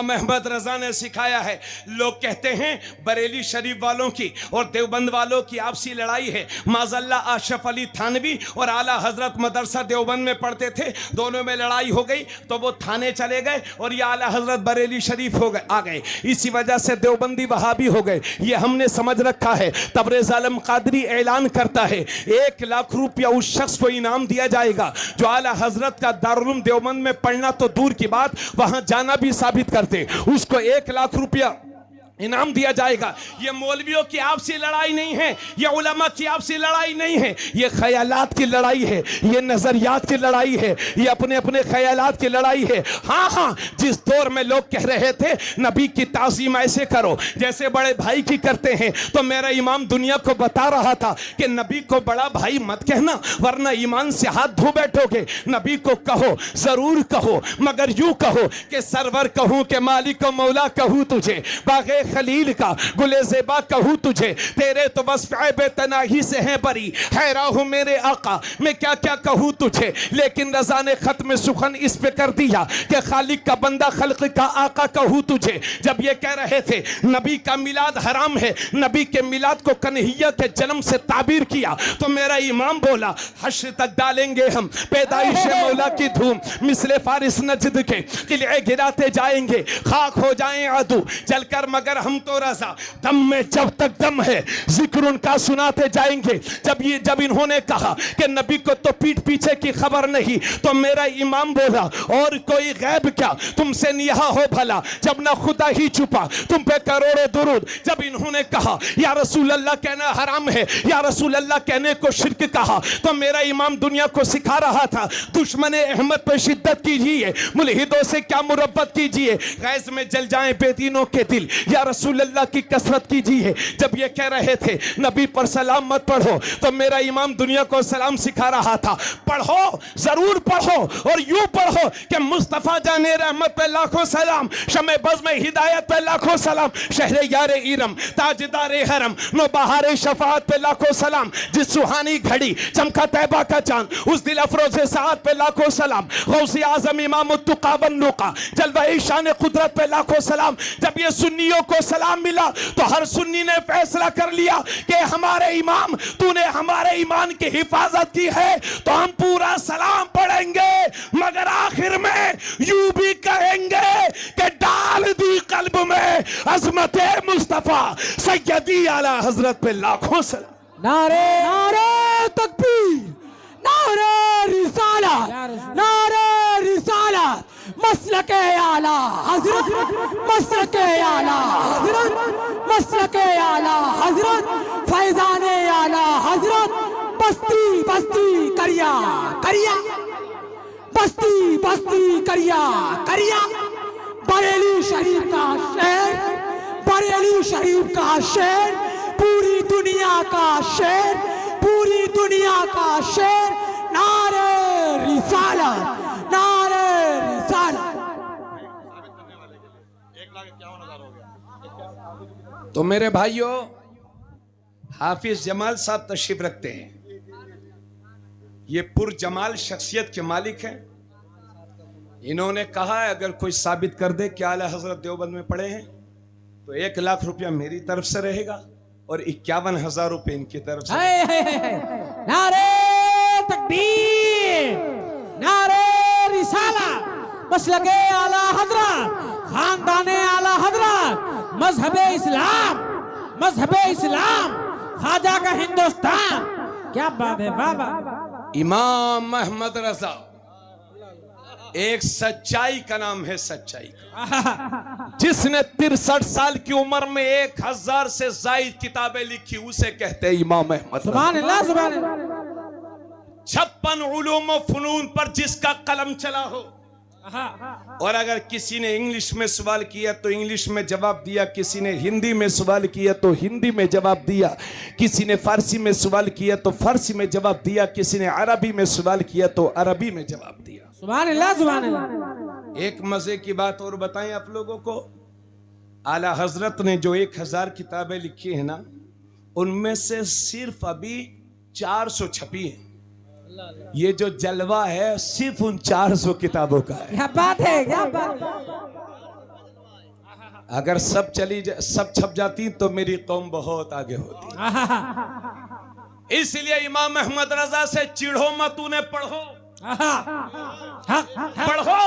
मोहम्मद रजा ने सिखाया है। लोग कहते हैं बरेली शरीफ वालों की और देवबंद वालों की आपसी लड़ाई है। माज़ल्ला आशरफ अली थानवी और आला हजरत मदरसा देवबंद में पढ़ते थे, दोनों में लड़ाई हो गई तो वो थाने चले गए और ये आला हजरत बरेली शरीफ हो गए आ गए, इसी वजह से देवबंदी वहाबी हो गए। ये हमने समझ रखा है। तबरेज़ आलम कादरी ऐलान करता है 1 लाख रुपया उस शख्स को इनाम दिया जाएगा जो आला हजरत का दारुल देवबंद में पढ़ना तो दूर की बात, वहां जाना भी साबित कर उसको 1 लाख रुपया इनाम दिया जाएगा। ये मौलवियों की आपसी लड़ाई नहीं है, ये उलमा की आपसी लड़ाई नहीं है, ये ख्यालात की लड़ाई है, ये नजरियात की लड़ाई है, ये अपने अपने ख्यालात की लड़ाई है। हाँ हाँ, जिस दौर में लोग कह रहे थे नबी की ताज़ीम ऐसे करो जैसे बड़े भाई की करते हैं, तो मेरा इमाम दुनिया को बता रहा था कि नबी को बड़ा भाई मत कहना वरना ईमान से हाथ धो बैठोगे। नबी को कहो, जरूर कहो, मगर यूं कहो कि सरवर कहूं कि मालिक को मौला कहूं तुझे, बागे खलील का गुले ज़ेबा कहूं तुझे, तेरे तो बस फ़ैबे तनाही से हैं बरी, हैरा हूं मेरे आका मैं क्या क्या कहूं तुझे। लेकिन रज़ा ने ख़त्म सुखन इस पे कर दिया कि खालिक का बंदा खल्क का आका कहूं तुझे। जब ये कह रहे थे नबी का मिलाद हराम है, नबी के मिलाद को कन्हैया के जन्म से ताबीर किया, तो मेरा इमाम बोला हश्र तक डालेंगे हम पैदाइश मौला की धूम, मिसले फारिस नजद के किले गिराते जाएंगे, खाक हो जाएं अदू जलकर मगर हम तो रजा, दम में जब तक दम है जिक्र उनका सुनाते जाएंगे। जब इन्होंने कहा कि नबी को तो पीठ पीछे की खबर नहीं, तो मेरा इमाम बोला और कोई गैब क्या तुमसे निहा हो भला, जब ना खुदा ही छुपा तुम पे करोड़ों दुरूद। जब इन्होंने कहा या रसूल अल्लाह कहना हराम है, या रसूल अल्लाह कहने को शिर्क कहा, तो मेरा इमाम दुनिया को सिखा रहा था दुश्मने अहमद पे शिद्दत कीजिए, मुल्हिदों से क्या मुरब्बत कीजिए, गैस में जल जाएं बेदीनों के दिल, या रसूल अल्लाह की कसरत कीजिए। जब ये कह रहे थे नबी पर सलाम मत पढ़ो, तो मेरा इमाम दुनिया को सलाम सिखा रहा था पढ़ो, जरूर पढ़ो और यूं पढ़ो कि मुस्तफा जाने रहमत पे लाखों सलाम, शमे बज़ में हिदायत पे लाखों सलाम, शहरे यारे इरम ताजदारे हरम नो बहारे शफाअत पे लाखों सलाम, जिस सुहानी घड़ी चमका तैबा का चांद उस दिल अफरोज़े साथ पे लाखों सलाम, गौसे आज़म इमाम तुक़ा वन्नुक़ा जलवा शान कुदरत पे लाखों सलाम। जब ये सुन्नियों को सलाम मिला तो हर सुन्नी ने फैसला कर लिया कि हमारे इमाम तूने हमारे ईमान की हिफाजत की है तो हम पूरा सलाम पढ़ेंगे, मगर आखिर में यूं भी कहेंगे कि डाल दी कल्ब में अज़मत मुस्तफा सैयदी आला हजरत पे लाखों सलाम। नारे नारे तकबीर, नारे रिसालत, नारे रिसालत, मसलके आला हजरत, मसलके आला हजरत, मसलके आला हजरत, फैजाने आला हजरत, बस्ती बस्ती करिया करिया, बस्ती बस्ती करिया करिया, बरेली शरीफ का शेर, बरेली शरीफ का शेर, पूरी दुनिया का शेर, पूरी दुनिया का शेर, नारे रिसालत, नारे रिसालत। तो मेरे भाइयों, हाफिज जमाल साहब तशरीफ रखते हैं। ये पुरजमाल शख्सियत के मालिक हैं। इन्होंने कहा है अगर कोई साबित कर दे कि आला हजरत देवबंद में पड़े हैं तो 1 लाख रुपया मेरी तरफ से रहेगा और 51,000 रुपए इनकी तरफ से। नारे तकबीर, नारे रिसालत, मसलके आला हजरत, खानदाने आला हजरत, मजहबे इस्लाम, मजहबे इस्लाम, ख्वाजा का हिंदुस्तान। क्या बात है बाबा। इमाम अहमद रजा एक सच्चाई का नाम है, सच्चाई का, जिसने 63 साल की उम्र में 1000 से ज्यादा किताबें लिखी उसे कहते हैं इमाम अहमद। सुभान अल्लाह, सुभान अल्लाह। 56 उलूम व फनून पर जिसका कलम चला हो, और अगर किसी ने इंग्लिश में सवाल किया तो इंग्लिश में जवाब दिया, किसी ने हिंदी में सवाल किया तो हिंदी में जवाब दिया, किसी ने फारसी में सवाल किया तो फारसी में जवाब दिया, किसी ने अरबी में सवाल किया तो अरबी में जवाब दिया। सुभान अल्लाह, सुभान अल्लाह। एक मजे की बात और बताएं आप लोगों को, आला हजरत ने जो 1000 किताबें लिखी है ना, उनमें से सिर्फ अभी 400 छपी है। ये जो जलवा है सिर्फ उन 400 किताबों का है। क्या बात है, क्या बात है। अगर सब सब छप जाती तो मेरी कौम बहुत आगे होती। इसलिए इमाम अहमद रजा से चिढ़ो मत, उन्हें पढ़ो पढ़ो।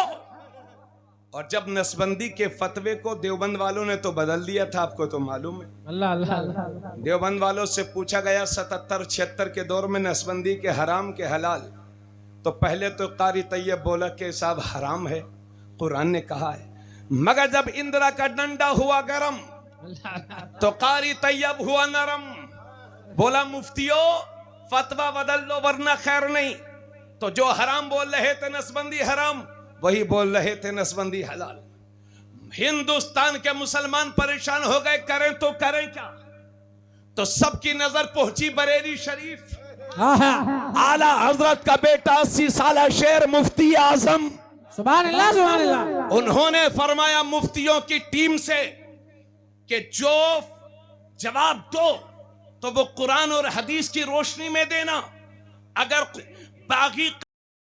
और जब नसबंदी के फतवे को देवबंद वालों ने तो बदल दिया था, आपको तो मालूम है। अल्लाह अल्लाह। देवबंद वालों से पूछा गया 77-76 के दौर में नसबंदी के हराम के हलाल, तो पहले तो कारी तैयब बोला कि साहब हराम है, कुरान ने कहा है। मगर जब इंदिरा का डंडा हुआ गरम तो कारी तैयब हुआ नरम, बोला मुफ्तियों फतवा बदल लो वरना खैर नहीं। तो जो हराम बोल रहे थे नसबंदी हराम, वही बोल रहे थे नसबंदी हलाल। हिंदुस्तान के मुसलमान परेशान हो गए, करें तो करें क्या। तो सबकी नजर पहुंची बरेली शरीफ। आला हजरत का बेटा 80 साल शेर मुफ्ती आजम, सुभान अल्लाह सुभान अल्लाह। उन्होंने फरमाया मुफ्तियों की टीम से कि जो जवाब दो तो वो कुरान और हदीस की रोशनी में देना। अगर बागी